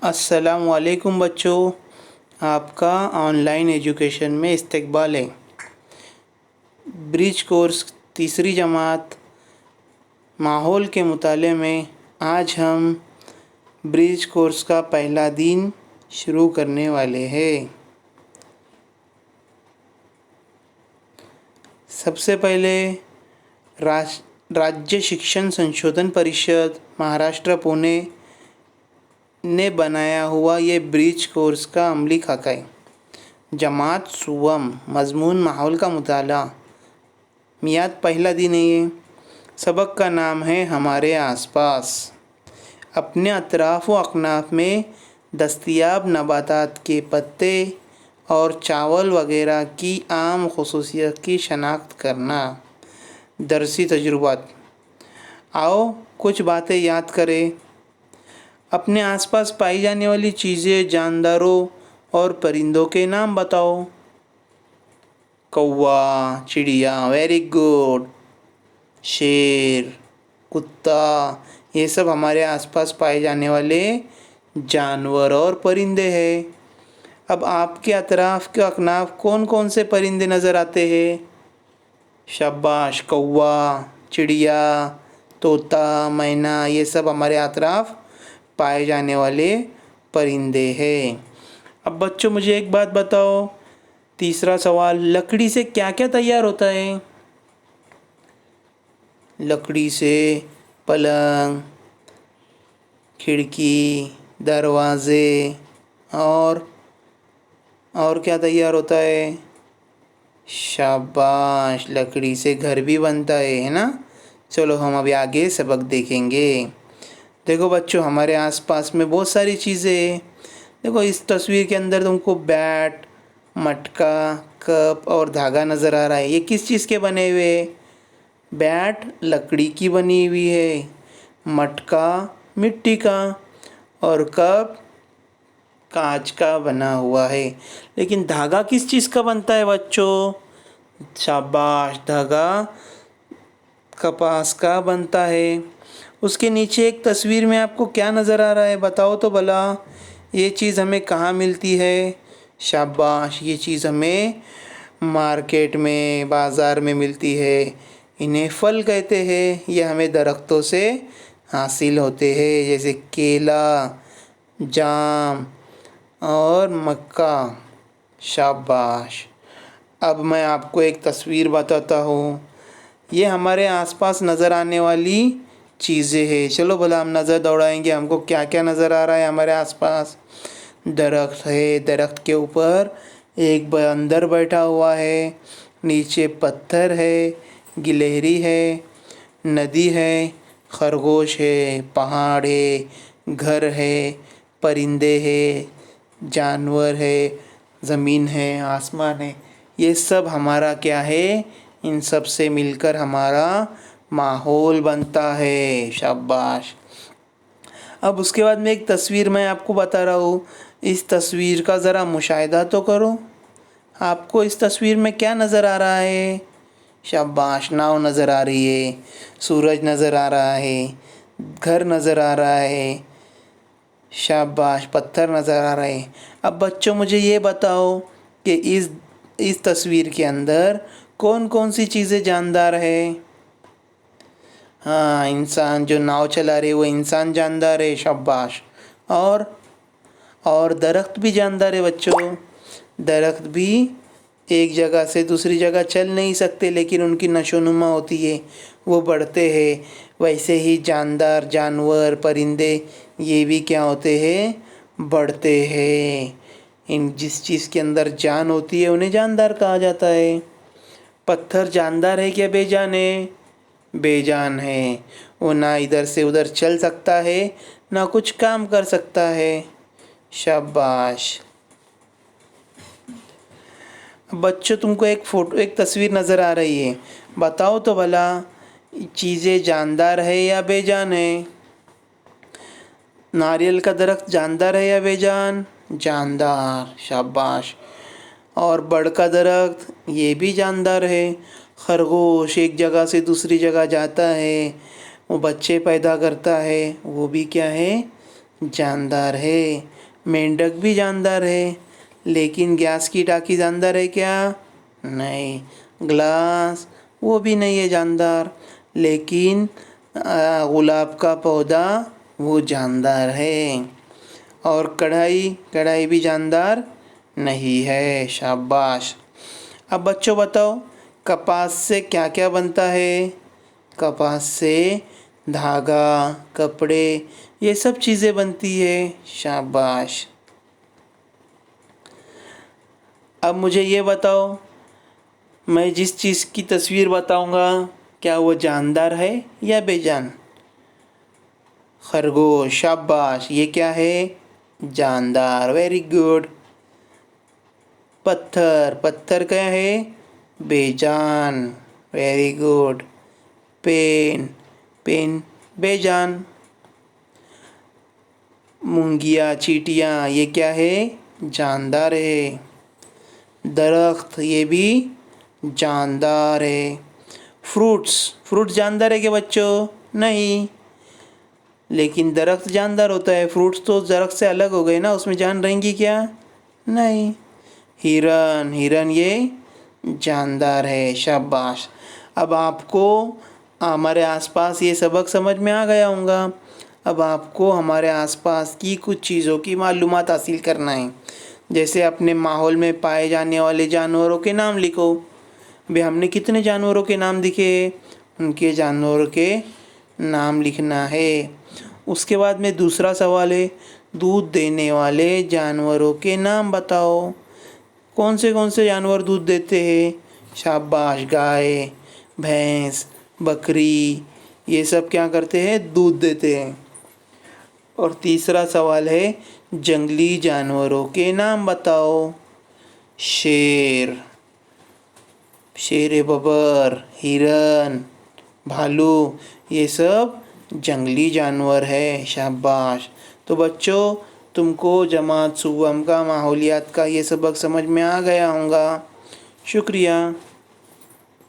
अस्सलाम वालेकुम बच्चों, आपका ऑनलाइन एजुकेशन में इस्तकबाल है। ब्रिज कोर्स तीसरी जमात माहौल के मुताले में आज हम ब्रिज कोर्स का पहला दिन शुरू करने वाले हैं। सबसे पहले राज्य शिक्षण संशोधन परिषद महाराष्ट्र पुणे ने बनाया हुआ ये ब्रिज कोर्स का अमली खाका है। जमात सुवम मजमून माहौल का मुताला। मियाद पहला दिन है ये। सबक का नाम है हमारे आसपास। अपने अतराफ़ व अकनाफ में दस्तयाब नबातात के पत्ते और चावल वगैरह की आम खुसूसियत की शनाख्त करना। दरसी तजुर्बात। आओ कुछ बातें याद करें। अपने आसपास पाई जाने वाली चीज़ें, जानदारों और परिंदों के नाम बताओ। कौवा, चिड़िया, वेरी गुड। शेर, कुत्ता, ये सब हमारे आसपास पाए जाने वाले जानवर और परिंदे हैं। अब आपके अतराफ़ के अकनाफ कौन कौन से परिंदे नज़र आते हैं? शाबाश, कौवा, चिड़िया, तोता, मैना, ये सब हमारे अतराफ़ पाए जाने वाले परिंदे हैं। अब बच्चों मुझे एक बात बताओ, तीसरा सवाल, लकड़ी से क्या क्या तैयार होता है? लकड़ी से पलंग, खिड़की, दरवाज़े और क्या तैयार होता है? शाबाश, लकड़ी से घर भी बनता है ना। चलो हम अभी आगे सबक देखेंगे। देखो बच्चों, हमारे आसपास में बहुत सारी चीज़ें हैं। देखो इस तस्वीर के अंदर तुमको बैट, मटका, कप और धागा नज़र आ रहा है। ये किस चीज़ के बने हुए हैं? बैट लकड़ी की बनी हुई है, मटका मिट्टी का और कप कांच का बना हुआ है। लेकिन धागा किस चीज़ का बनता है बच्चों? शाबाश, धागा कपास का बनता है। उसके नीचे एक तस्वीर में आपको क्या नज़र आ रहा है? बताओ तो भला, ये चीज़ हमें कहाँ मिलती है? शाबाश, ये चीज़ हमें मार्केट में, बाज़ार में मिलती है। इन्हें फल कहते हैं। ये हमें दरख्तों से हासिल होते हैं, जैसे केला, जाम और मक्का। शाबाश। अब मैं आपको एक तस्वीर बताता हूँ। ये हमारे आसपास नज़र आने वाली चीज़ें हैं। चलो भला हम नज़र दौड़ाएंगे, हमको क्या क्या नज़र आ रहा है हमारे आसपास। दरख्त है, दरख्त के ऊपर एक बंदर बैठा हुआ है। नीचे पत्थर है, गिलहरी है, नदी है, खरगोश है, पहाड़ है, घर है, परिंदे है, जानवर है, ज़मीन है, आसमान है। ये सब हमारा क्या है? इन सब से मिलकर हमारा माहौल बनता है। शाबाश। अब उसके बाद में एक तस्वीर मैं आपको बता रहा हूँ। इस तस्वीर का ज़रा मुशाहिदा तो करो। आपको इस तस्वीर में क्या नज़र आ रहा है? शाबाश, नाव नज़र आ रही है, सूरज नज़र आ रहा है, घर नज़र आ रहा है। शाबाश, पत्थर नज़र आ रहे हैं। अब बच्चों मुझे ये बताओ कि इस तस्वीर के अंदर कौन कौन सी चीज़ें जानदार है? हाँ, इंसान, जो नाव चला रहे वो इंसान जानदार है। शाबाश। और दरख्त भी जानदार है बच्चों। दरख्त भी एक जगह से दूसरी जगह चल नहीं सकते, लेकिन उनकी नशोनुमा होती है, वो बढ़ते हैं। वैसे ही जानदार जानवर, परिंदे, ये भी क्या होते हैं? बढ़ते हैं। इन जिस चीज़ के अंदर जान होती है उन्हें जानदार कहा जाता है। पत्थर जानदार है क्या बेजान है? बेजान है। वो ना इधर से उधर चल सकता है, ना कुछ काम कर सकता है। शाबाश। बच्चों तुमको एक तस्वीर नज़र आ रही है। बताओ तो भला, चीज़ें जानदार है या बेजान है? नारियल का दरख्त जानदार है या बेजान? जानदार। शाबाश। और बड़ का दरख्त, ये भी जानदार है। खरगोश एक जगह से दूसरी जगह जाता है, वो बच्चे पैदा करता है, वो भी क्या है? जानदार है। मेंढक भी जानदार है, लेकिन गैस की टाकी जानदार है क्या? नहीं। ग्लास वो भी नहीं है जानदार, लेकिन गुलाब का पौधा वो जानदार है। और कढ़ाई, कढ़ाई भी जानदार नहीं है। शाबाश। अब बच्चों बताओ, कपास से क्या क्या बनता है? कपास से धागा, कपड़े, ये सब चीज़ें बनती है। शाबाश। अब मुझे ये बताओ, मैं जिस चीज़ की तस्वीर बताऊंगा क्या वो जानदार है या बेजान? खरगोश। शाबाश। ये क्या है? जानदार। Very good. पत्थर, पत्थर क्या है? बेजान। Very good. पेन, पेन बेजान। मुंगिया, चींटियाँ, ये क्या है? जानदार है। दरख्त, ये भी जानदार है। फ्रूट्स, फ्रूट जानदार है क्या बच्चों? नहीं, लेकिन दरख्त जानदार होता है। फ्रूट्स तो दरख्त से अलग हो गए ना, उसमें जान रहेंगी क्या? नहीं। हिरन, हिरन ये जानदार है। शाबाश। अब आपको हमारे आसपास ये सबक समझ में आ गया होगा। अब आपको हमारे आसपास की कुछ चीज़ों की मालूमात हासिल करना है। जैसे अपने माहौल में पाए जाने वाले जानवरों के नाम लिखो। भाई हमने कितने जानवरों के नाम लिखे? उनके जानवरों के नाम लिखना है। उसके बाद में दूसरा सवाल है, दूध देने वाले जानवरों के नाम बताओ। कौन से जानवर दूध देते हैं? शाबाश। गाय, भैंस, बकरी, ये सब क्या करते हैं? दूध देते हैं। और तीसरा सवाल है, जंगली जानवरों के नाम बताओ। शेर, शेर बबर, हिरन, भालू, ये सब जंगली जानवर है। शाबाश। तो बच्चों, तुमको जमात सुवम का, माहौलियात का ये सबक समझ में आ गया होगा। शुक्रिया।